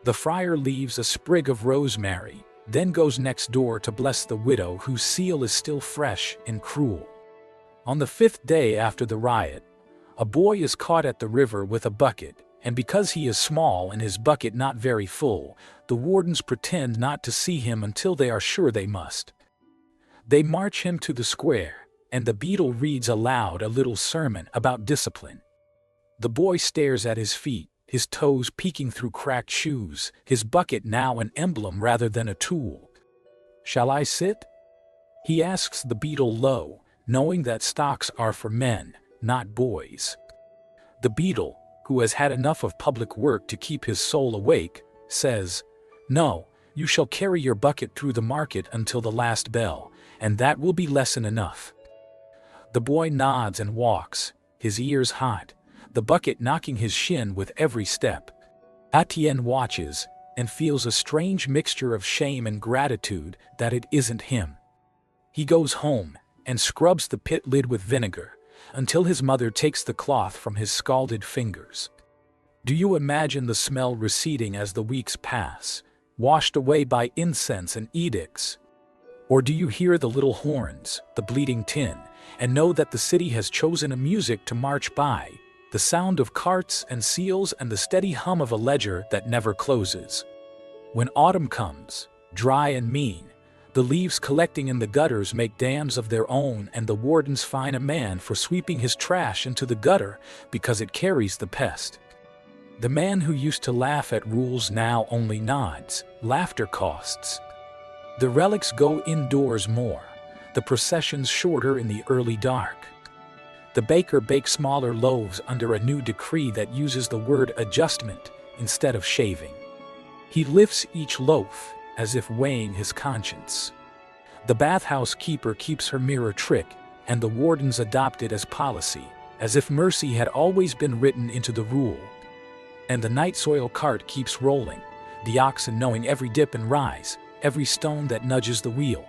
The friar leaves a sprig of rosemary, then goes next door to bless the widow whose seal is still fresh and cruel. On the 5th day after the riot, a boy is caught at the river with a bucket, and because he is small and his bucket not very full, the wardens pretend not to see him until they are sure they must. They march him to the square, and the beadle reads aloud a little sermon about discipline. The boy stares at his feet, his toes peeking through cracked shoes, his bucket now an emblem rather than a tool. "Shall I sit?" he asks the beadle low, knowing that stocks are for men, not boys. The beadle, who has had enough of public work to keep his soul awake, says, "No, you shall carry your bucket through the market until the last bell, and that will be lesson enough." The boy nods and walks, his ears hot, the bucket knocking his shin with every step. Etienne watches, and feels a strange mixture of shame and gratitude that it isn't him. He goes home, and scrubs the pit lid with vinegar, until his mother takes the cloth from his scalded fingers. Do you imagine the smell receding as the weeks pass, washed away by incense and edicts? Or do you hear the little horns, the bleeding tin, and know that the city has chosen a music to march by, the sound of carts and seals and the steady hum of a ledger that never closes? When autumn comes, dry and mean, the leaves collecting in the gutters make dams of their own, and the wardens fine a man for sweeping his trash into the gutter because it carries the pest. The man who used to laugh at rules now only nods. Laughter costs. The relics go indoors more, the processions shorter in the early dark. The baker bakes smaller loaves under a new decree that uses the word adjustment instead of shaving. He lifts each loaf as if weighing his conscience. The bathhouse keeper keeps her mirror trick, and the wardens adopt it as policy, as if mercy had always been written into the rule. And the night soil cart keeps rolling, the oxen knowing every dip and rise, every stone that nudges the wheel.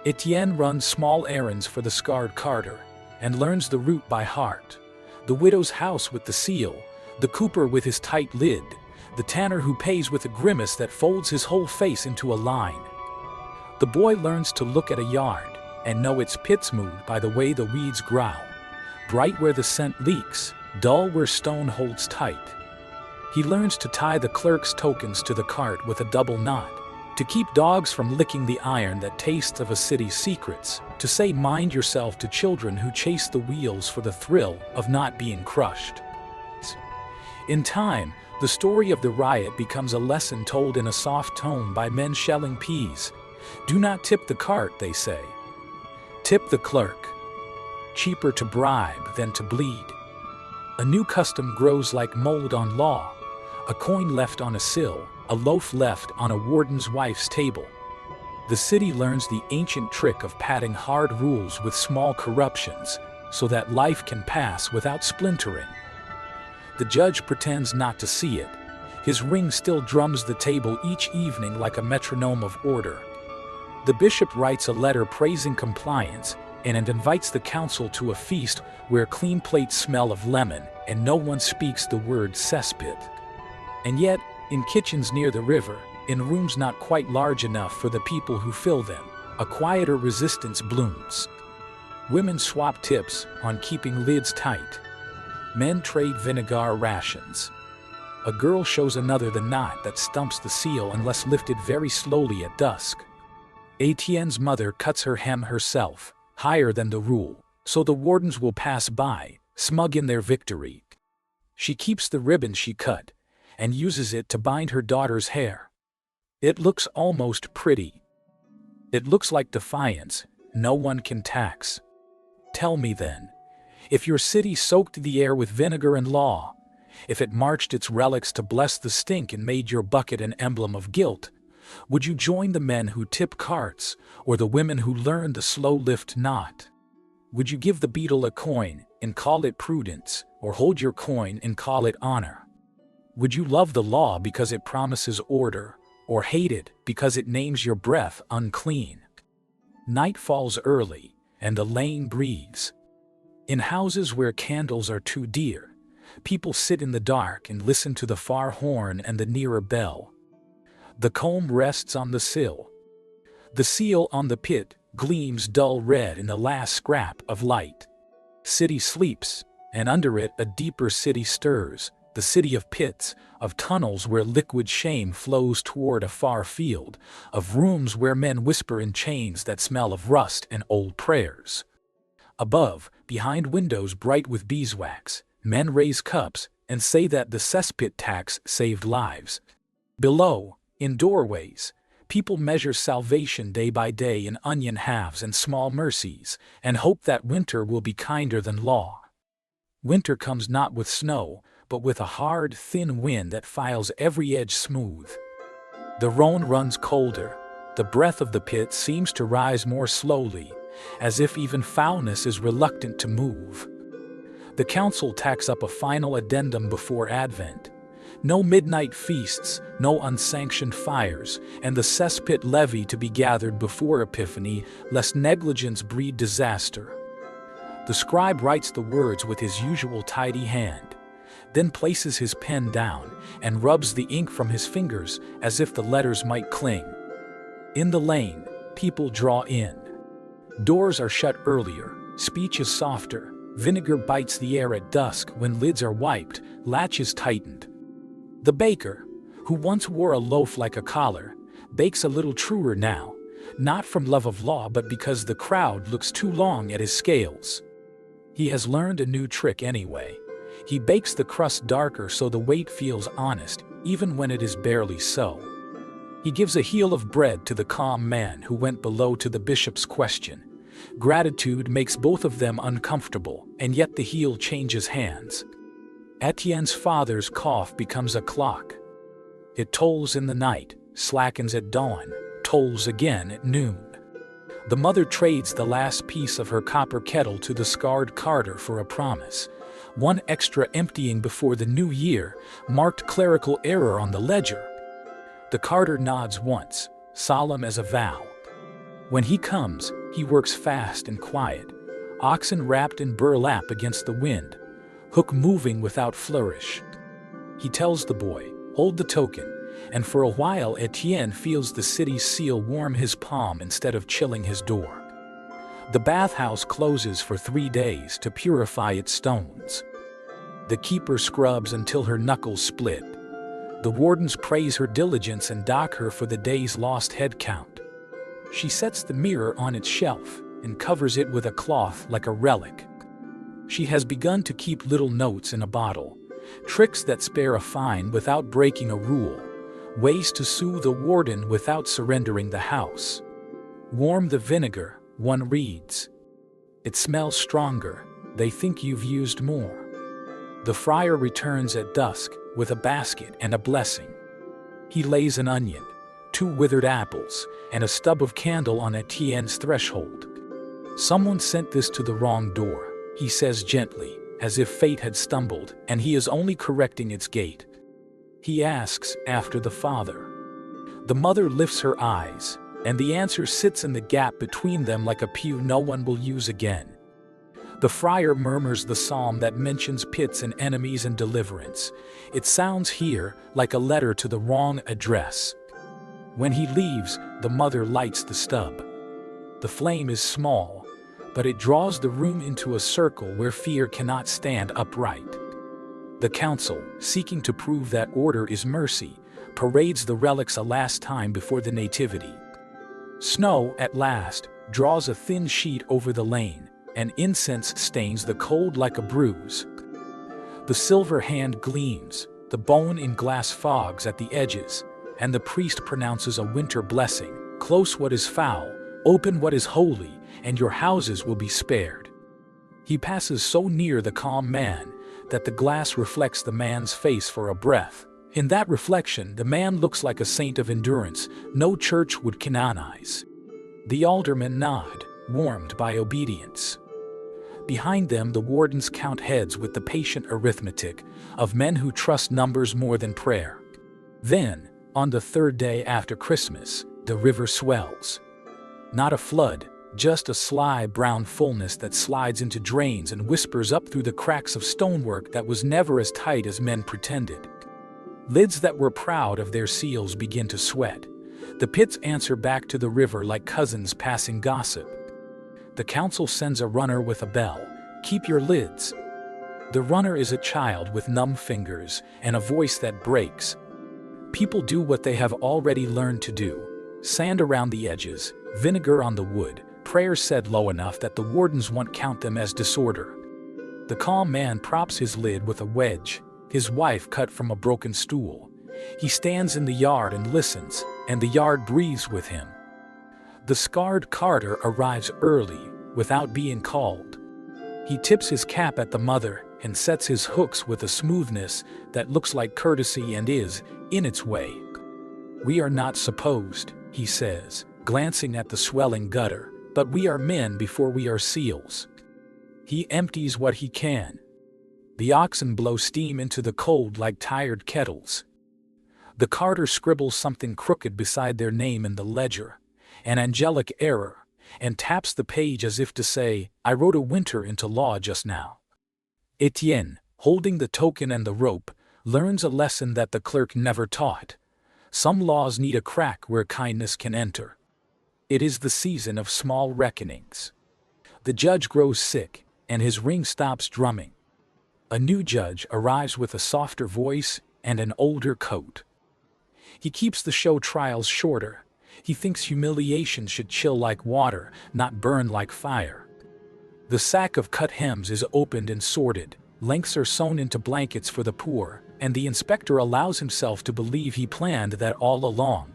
Etienne runs small errands for the scarred carter, and learns the route by heart. The widow's house with the seal, the cooper with his tight lid, the tanner who pays with a grimace that folds his whole face into a line. The boy learns to look at a yard, and know its pit's mood by the way the weeds growl, bright where the scent leaks, dull where stone holds tight. He learns to tie the clerk's tokens to the cart with a double knot, to keep dogs from licking the iron that tastes of a city's secrets, to say mind yourself to children who chase the wheels for the thrill of not being crushed. In time, the story of the riot becomes a lesson told in a soft tone by men shelling peas. Do not tip the cart, they say. Tip the clerk. Cheaper to bribe than to bleed. A new custom grows like mold on law. A coin left on a sill, a loaf left on a warden's wife's table. The city learns the ancient trick of padding hard rules with small corruptions, so that life can pass without splintering. The judge pretends not to see it. His ring still drums the table each evening like a metronome of order. The bishop writes a letter praising compliance and invites the council to a feast where clean plates smell of lemon and no one speaks the word cesspit. And yet, in kitchens near the river, in rooms not quite large enough for the people who fill them, a quieter resistance blooms. Women swap tips on keeping lids tight. Men trade vinegar rations. A girl shows another the knot that stumps the seal unless lifted very slowly at dusk. Etienne's mother cuts her hem herself, higher than the rule, so the wardens will pass by, smug in their victory. She keeps the ribbon she cut, and uses it to bind her daughter's hair. It looks almost pretty. It looks like defiance, no one can tax. Tell me then, if your city soaked the air with vinegar and law, if it marched its relics to bless the stink and made your bucket an emblem of guilt, would you join the men who tip carts, or the women who learn the slow lift knot? Would you give the beadle a coin and call it prudence, or hold your coin and call it honor? Would you love the law because it promises order, or hate it because it names your breath unclean? Night falls early, and the lane breathes. In houses where candles are too dear, people sit in the dark and listen to the far horn and the nearer bell. The comb rests on the sill. The seal on the pit gleams dull red in the last scrap of light. City sleeps, and under it a deeper city stirs, the city of pits, of tunnels where liquid shame flows toward a far field, of rooms where men whisper in chains that smell of rust and old prayers. Above, behind windows bright with beeswax, men raise cups and say that the cesspit tax saved lives. Below, in doorways, people measure salvation day by day in onion halves and small mercies, and hope that winter will be kinder than law. Winter comes not with snow, but with a hard, thin wind that files every edge smooth. The Rhone runs colder. The breath of the pit seems to rise more slowly, as if even foulness is reluctant to move. The council tacks up a final addendum before Advent. No midnight feasts, no unsanctioned fires, and the cesspit levy to be gathered before Epiphany, lest negligence breed disaster. The scribe writes the words with his usual tidy hand, then places his pen down and rubs the ink from his fingers as if the letters might cling. In the lane, people draw in. Doors are shut earlier, speech is softer, vinegar bites the air at dusk when lids are wiped, latches tightened. The baker, who once wore a loaf like a collar, bakes a little truer now, not from love of law but because the crowd looks too long at his scales. He has learned a new trick anyway. He bakes the crust darker so the weight feels honest, even when it is barely so. He gives a heel of bread to the calm man who went below to the bishop's question. Gratitude makes both of them uncomfortable, and yet the heel changes hands. Etienne's father's cough becomes a clock. It tolls in the night, slackens at dawn, tolls again at noon. The mother trades the last piece of her copper kettle to the scarred carter for a promise. One extra emptying before the new year, marked clerical error on the ledger. The carter nods once, solemn as a vow. When he comes, he works fast and quiet, oxen wrapped in burlap against the wind, hook moving without flourish. He tells the boy, hold the token, and for a while Etienne feels the city's seal warm his palm instead of chilling his door. The bathhouse closes for 3 days to purify its stones. The keeper scrubs until her knuckles split. The wardens praise her diligence and dock her for the day's lost head count. She sets the mirror on its shelf and covers it with a cloth like a relic. She has begun to keep little notes in a bottle, tricks that spare a fine without breaking a rule, ways to soothe a warden without surrendering the house. Warm the vinegar, one reads. It smells stronger, they think you've used more. The friar returns at dusk with a basket and a blessing. He lays an onion, 2 withered apples, and a stub of candle on Etienne's threshold. Someone sent this to the wrong door, he says gently, as if fate had stumbled, and he is only correcting its gait. He asks after the father. The mother lifts her eyes, and the answer sits in the gap between them like a pew no one will use again. The friar murmurs the psalm that mentions pits and enemies and deliverance. It sounds here like a letter to the wrong address. When he leaves, the mother lights the stub. The flame is small, but it draws the room into a circle where fear cannot stand upright. The council, seeking to prove that order is mercy, parades the relics a last time before the nativity. Snow, at last, draws a thin sheet over the lane, and incense stains the cold like a bruise. The silver hand gleams, the bone in glass fogs at the edges, and the priest pronounces a winter blessing, close what is foul, open what is holy, and your houses will be spared. He passes so near the calm man that the glass reflects the man's face for a breath. In that reflection, the man looks like a saint of endurance no church would canonize. The aldermen nod, warmed by obedience. Behind them, the wardens count heads with the patient arithmetic of men who trust numbers more than prayer. Then, on the 3rd day after Christmas, the river swells. Not a flood, just a sly brown fullness that slides into drains and whispers up through the cracks of stonework that was never as tight as men pretended. Lids that were proud of their seals begin to sweat. The pits answer back to the river like cousins passing gossip. The council sends a runner with a bell. Keep your lids. The runner is a child with numb fingers and a voice that breaks. People do what they have already learned to do. Sand around the edges, vinegar on the wood, prayers said low enough that the wardens won't count them as disorder. The calm man props his lid with a wedge, his wife cut from a broken stool. He stands in the yard and listens, and the yard breathes with him. The scarred carter arrives early, without being called. He tips his cap at the mother and sets his hooks with a smoothness that looks like courtesy and is, in its way. "We are not supposed," he says, glancing at the swelling gutter, "but we are men before we are seals." He empties what he can. The oxen blow steam into the cold like tired kettles. The carter scribbles something crooked beside their name in the ledger, an angelic error, and taps the page as if to say, "I wrote a winter into law just now." Etienne, holding the token and the rope, learns a lesson that the clerk never taught. Some laws need a crack where kindness can enter. It is the season of small reckonings. The judge grows sick, and his ring stops drumming. A new judge arrives with a softer voice and an older coat. He keeps the show trials shorter. He thinks humiliation should chill like water, not burn like fire. The sack of cut hems is opened and sorted, lengths are sewn into blankets for the poor, and the inspector allows himself to believe he planned that all along.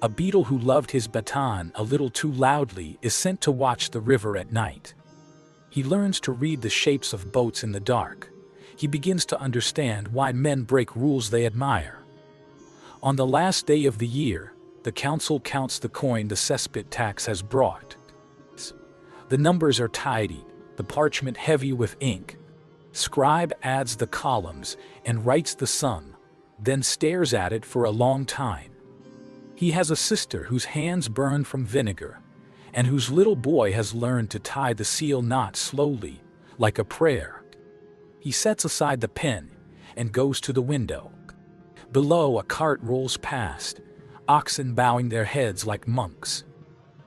A beadle who loved his baton a little too loudly is sent to watch the river at night. He learns to read the shapes of boats in the dark. He begins to understand why men break rules they admire. On the last day of the year, the council counts the coin the cesspit tax has brought. The numbers are tidied, the parchment heavy with ink. Scribe adds the columns and writes the sum, then stares at it for a long time. He has a sister whose hands burn from vinegar, and whose little boy has learned to tie the seal knot slowly, like a prayer. He sets aside the pen and goes to the window. Below, a cart rolls past, oxen bowing their heads like monks.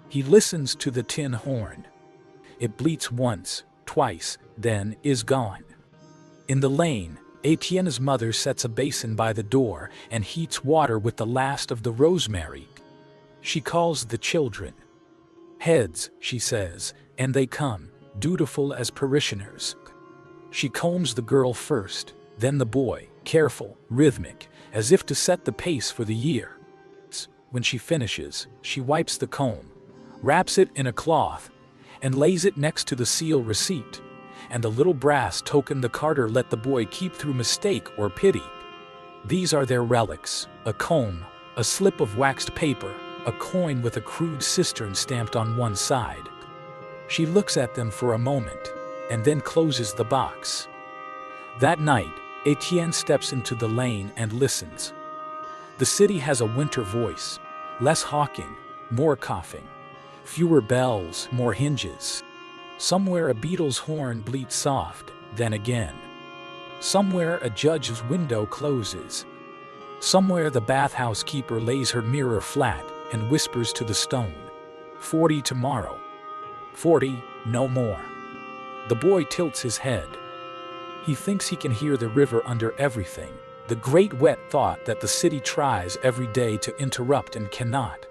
He listens to the tin horn. It bleats once, twice, then is gone. In the lane, Etienne's mother sets a basin by the door and heats water with the last of the rosemary. She calls the children. "Heads," she says, and they come, dutiful as parishioners. She combs the girl first, then the boy, careful, rhythmic, as if to set the pace for the year. When she finishes, she wipes the comb, wraps it in a cloth, and lays it next to the seal receipt, and the little brass token the carter let the boy keep through mistake or pity. These are their relics: a comb, a slip of waxed paper, a coin with a crude cistern stamped on one side. She looks at them for a moment, and then closes the box. That night, Etienne steps into the lane and listens. The city has a winter voice: less hawking, more coughing, fewer bells, more hinges. Somewhere a beetle's horn bleats soft, then again. Somewhere a judge's window closes. Somewhere the bathhouse keeper lays her mirror flat and whispers to the stone, 40 tomorrow. 40, no more. The boy tilts his head. He thinks he can hear the river under everything, the great wet thought that the city tries every day to interrupt and cannot.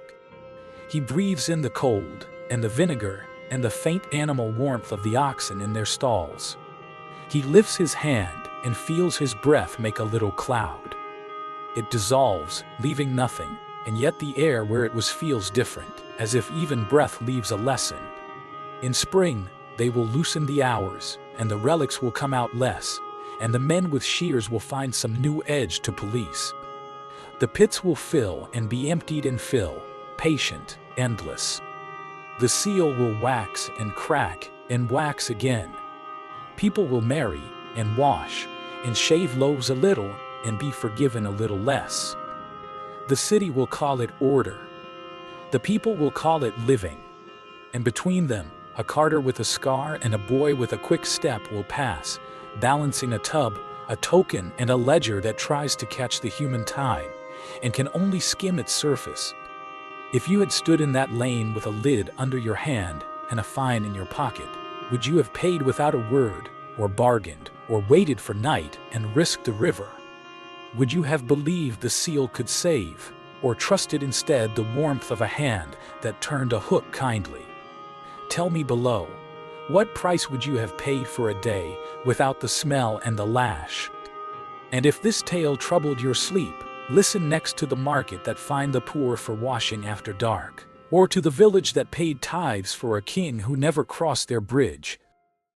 He breathes in the cold, and the vinegar, and the faint animal warmth of the oxen in their stalls. He lifts his hand and feels his breath make a little cloud. It dissolves, leaving nothing, and yet the air where it was feels different, as if even breath leaves a lesson. In spring, they will loosen the hours, and the relics will come out less, and the men with shears will find some new edge to police. The pits will fill and be emptied and fill, patient, endless. The seal will wax and crack and wax again. People will marry and wash and shave loaves a little and be forgiven a little less. The city will call it order. The people will call it living. And between them, a carter with a scar and a boy with a quick step will pass, balancing a tub, a token, and a ledger that tries to catch the human tide and can only skim its surface. If you had stood in that lane with a lid under your hand and a fine in your pocket, would you have paid without a word, or bargained, or waited for night and risked the river? Would you have believed the seal could save, or trusted instead the warmth of a hand that turned a hook kindly? Tell me below, what price would you have paid for a day without the smell and the lash? And if this tale troubled your sleep, listen next to the market that fined the poor for washing after dark, or to the village that paid tithes for a king who never crossed their bridge.